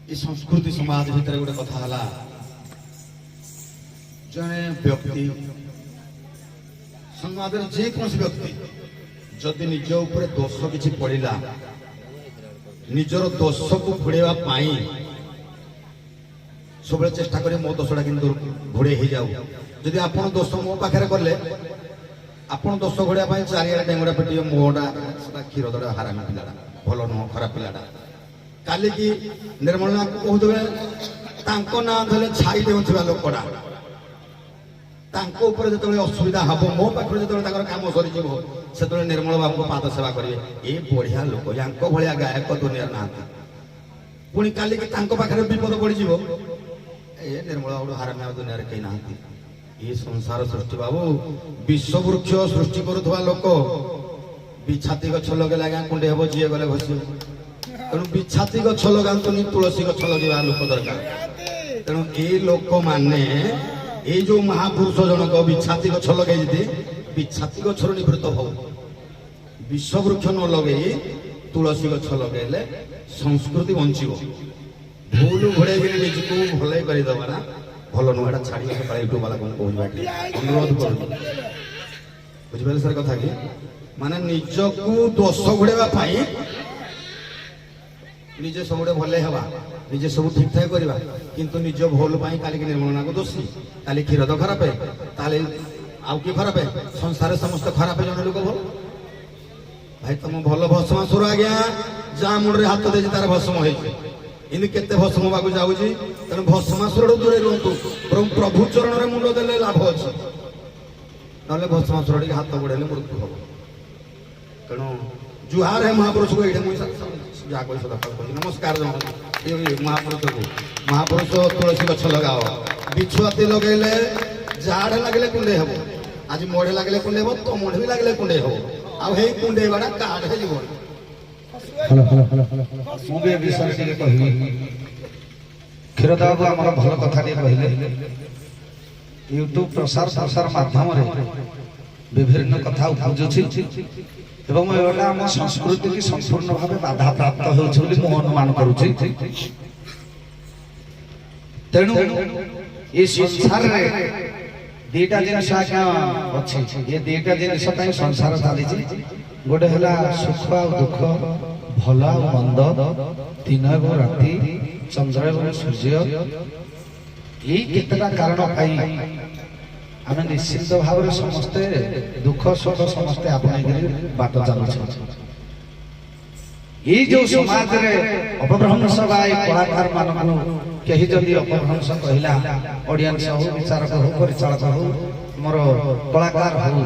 ये संस्कृति समाज भितर गोटे कथा हला जने व्यक्ति समाज जे कौन व्यक्ति जदि निज ऊपर दोष किसी पड़ा निजर दोष को घोड़ेवा सब चेष्टा करें मो दोषटा कि घोड़े हो जाऊ जदि आप दोष मो पाखे कले आप दोष घोड़ा चारिड़े डेंगुरा पिटे मोटा क्षीर दड़ा हारामी पिलाटा भल नुह खराब पिलाटा काली की निर्मला कहते ना धरे छाई देउथिबा लोकड़ा जो असुविधा हम मो पाखे जो कम सरी से निर्मल बाबू को पाद सेवा करेंगे ये बढ़िया लोक या भाया गायक दुनिया ना पुणी काली की पाखे विपद पड़ ए निर्मल बाबू हाराम दुनिया कहीं ना ये संसार सृष्टि बाबू विश्व वृक्ष सृष्टि करुवा लोक बिछाती गछ लगे आज्ञा कुंडे हम जी गले घस तेणु बिछाती गछ लगातुनि तुलसी गछ लगे लोक दरकार तेणु ये लोक माने ये जो महापुरुष जनक बिछाती गछ लगे बिछाती गछर निवृत्त हो विश्व वृक्ष न लगे तुलसी गछ लगे संस्कृति बंचो भूल घोड़े निजको भल करदेवा ना भल नुआ छाड़ी यूट्यूब वाला अनुरोध कर बुझे सर कथा कि माने निजको दोष घोड़ेवा निजे सब भले हवा निजे सब ठीक ठाक करवा किंतु निज भूल काली निर्मला को दोषी काली क्षीर तो खराब है आउ किए खराब है संसार समस्त खराब है जन लोक भल भाई तुम भल भस्मासुर आज्ञा जहाँ मुंडे हाथ दे तार भस्म हो इन केते भस्म बाबू जाऊँगी तेणु भस्मासुर दूरे रुहतु प्रभु चरण में मुंड देले लाभ अच्छे ना भस्मासुर टे हाथ बढ़े मृत्यु हम तेणु जुहार है महापुरुष को ये जहाँ कही नमस्कार महापुरुष को महापुरुष तुलसी गछ लगाओ बिछुआती लगे झाड़े लगे कुंडे हम आज मोड़े लगे कुंडे हम तो मोढ़ भी लगे कुंडे हम आउ हे कुंडे बाड़ा काट है जीवन मुझे विषय टे कहली क्षीरदा बाबू आम भल कथा कहले यूट्यूब प्रसार प्रसार माध्यम विभिन्न कथा उपजुची एवं एटा आम संस्कृति की संपूर्ण भाव बाधा प्राप्त हो अनुमान करुच्ची तेणु ये संसार दीटा जिनस अच्छी ये दीटा जिनस संसार चली गोटे है सुख आ दुख भल आ मंद दिन एवं राति चंद्र एवं सूर्य ये केतटा कारण आम निश्चित भाव समस्ते दुख सुख समस्ते आपणे बाट चलु ये जो समाज रे अपभ्रंश बा कलाकार मान कहीं जदि अपभ्रंश कहला ऑडियंस हो विचारक हो परिचालक हो मोर कलाकार हो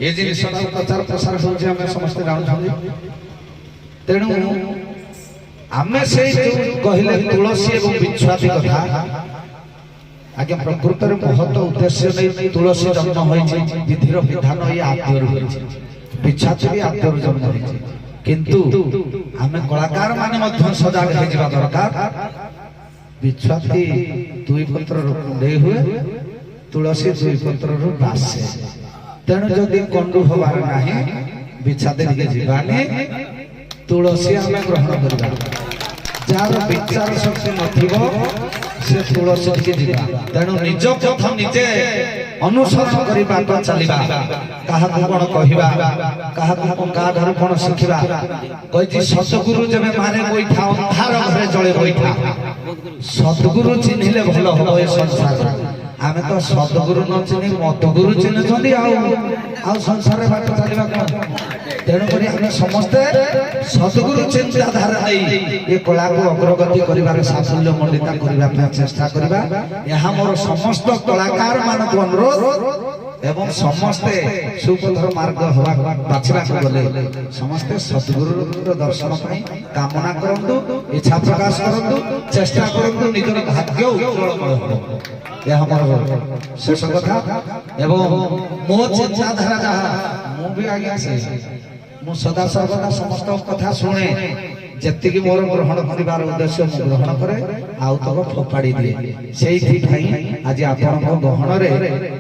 ये जिन प्रचार प्रसार हो समस्ते जानते तेणु आम से कहले तुलसी एवं बिछुआती कथा आगे प्रकृत महत्व उद्देश्य नहीं तुलसी जन्म विधिर विधान ये आद्य बिछाती भी आद्य जन्म किंतु आम कलाकार माने सजाग हो दरकार बिछुआती दुई पत्र कुंडे हुए तुलसी दुई पत्र बासे तेणु जदि कंडु हबार ना बिछाती के जीवानी तुलसी आम ग्रहण करवा जार विचार शक्ति नथिबो से तुलसी के जीवा तेणु निज कथा निजे अनुसरण करिबा तो चलिबा काहा को कोन कहिबा काहा को का घर कोन शिखिबा कहि सतगुरु जबे मारे बैठा अंधार घरे जळे बैठा सतगुरु चिन्हिले भलो हो ए संसार आमे तो सतगुरु न चिन्हि मतगुरु चिन्हछंदी आ संसार बाट चलिबा कोन तेणु करी हम समस्ते सतगुरु चिंताधारा नहीं ये कला को अग्रगति करिबार साफल्य मंडिता करिबा चेष्टा करिबा यहाँ मोर समस्त कलाकार मान को अनुरोध एवं समस्ते सुपथर मार्ग हवा बाछिबा गले समस्ते सतगुरु दर्शन पाई कामना करंतु इच्छा प्रकाश करंतु चेष्टा करंतु निजर भाग्य उज्जवल हो यह मोर शेष कथा एवं मो चिंताधारा जहाँ मु भी आगे से मु सदा सर्वदा समस्त कथा शुणे ଯେତିକି ମୋର ଗ୍ରହଣ କରିବାର ଉଦ୍ଦେଶ୍ୟ ମୁଁ ଗ୍ରହଣ କରେ ଆଉ ତକ ଫୋପାଡ଼ି ଦିଏ। ସେଇଥିପାଇଁ ଆଜି ଆପଣଙ୍କ ଗହଣରେ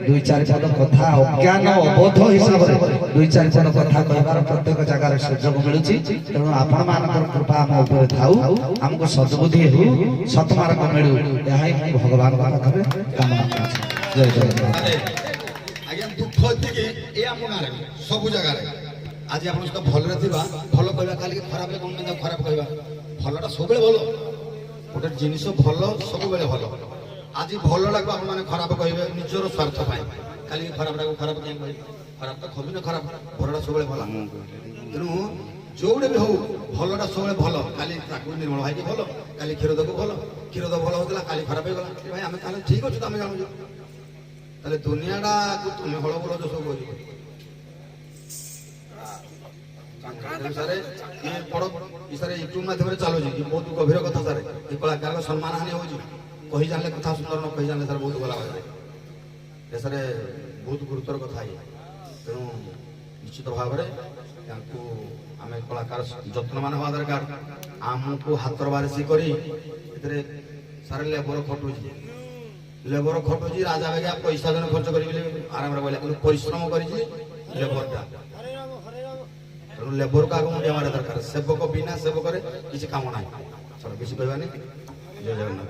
ଦୁଇ ଚାରି ପଦ କଥା ଅଜ୍ଞାନ ଅବୋଧ ହିସାବରେ ଦୁଇ ଚାରି ପଦ କଥା କହିବାର ପ୍ରତ୍ୟେକ ଜାଗାରେ ସୁଯୋଗ ମିଳୁଛି। ତେଣୁ ଆପଣମାନଙ୍କର କୃପା ଆମ ଉପରେ ଥାଉ, ଆମକୁ ସଦ୍ବୁଦ୍ଧି ହେଉ, ସତ୍ମାର୍ଗ ମିଳୁ, ଏହା ହିଁ ମୁଁ ଭଗବାନଙ୍କ ପାଖରେ କାମନା କରୁଛି। ଜୟ ଜଗନ୍ନାଥ। ଆଜ୍ଞା ଦୁଃଖ ଏତିକି ଏ ଆମ ଗାଁରେ ସବୁ ଜାଗାରେ ଆଜି ଆପଣ ସହିତ ଭଲରେ ଥିବା ଭଲ କହିବା, କାଲିକି ଖରାପରେ କଣ ପାଇଁ ଖରାପ କହିବା? ଭଲଟା ସବୁବେଳେ ଭଲ, ଗୋଟେ ଜିନିଷ ଭଲ ସବୁବେଳେ ଭଲ। ଆଜି ଭଲ ଲାଗୁ ଆପଣମାନେ ଖରାପ କହିବେ ନିଜର ସ୍ୱାର୍ଥ ପାଇଁ, କାଲିକି ଖରାପଟାକୁ ଖରାପ କାହିଁ କହିବେ? ଖରାପ ତ ଖବିନ ଖରାପ, ଭଲଟା ସବୁବେଳେ ଭଲ। ତେଣୁ ଯୋଉଟା ବି ହଉ ଭଲଟା ସବୁବେଳେ ଭଲ। କାଲି ତାକୁ ନିର୍ମଳ ଭାଇକି ଭଲ, କାଲି କ୍ଷୀରଦକୁ ଭଲ, କ୍ଷୀରଦ ଭଲ ହଉଥିଲା କାଲି ଖରାପ ହେଇଗଲା। ଭାଇ ଆମେ ତାହେଲେ ଠିକ ଅଛୁ, ତମେ ଜାଣୁଛୁ ତାହେଲେ ଦୁନିଆଟାକୁ ତୁମେ ହଳ ବଳ ସବୁ କରିବ। ୟୁଟ୍ୟୁବ ମାଧ୍ୟମରେ ଚାଲୁଛି କି ବହୁତ ଗଭୀର କଥା ସାର୍, ଏ କଳାକାରଙ୍କ ସମ୍ମାନ ହାନି ହଉଛି। କହି ଜାଣିଲେ କଥା ସୁନ୍ଦର, ନ କହି ଜାଣିଲେ ସାର୍ ବହୁତ ଭଲ ଭାବରେ ଦେଶରେ ବହୁତ ଗୁରୁତର କଥା ଇଏ। ତେଣୁ ନିଶ୍ଚିତ ଭାବରେ ତାଙ୍କୁ ଆମେ କଳାକାର ଯତ୍ନମାନ ହବା ଦରକାର। ଆମକୁ ହାତର ବାରିଶି କରି ଏଥିରେ ସାର୍ ଲେବର ଖଟୁଛି ରାଜା ବାଗିଆ ପଇସା ଜଣେ ଖର୍ଚ୍ଚ କରିବି ଆରାମରେ କହିଲା, କିନ୍ତୁ ପରିଶ୍ରମ କରିଛି ଲେବରଟା। ତେଣୁ ଲେବରକୁ ଆଗ ମୁଣ୍ଡିଆ ମାରିବା ଦରକାର। ସେବକ ବିନା ସେବକରେ କିଛି କାମ ନାହିଁ। ବେଶୀ କହିବାନି। ଜୟ ଜଗନ୍ନାଥ।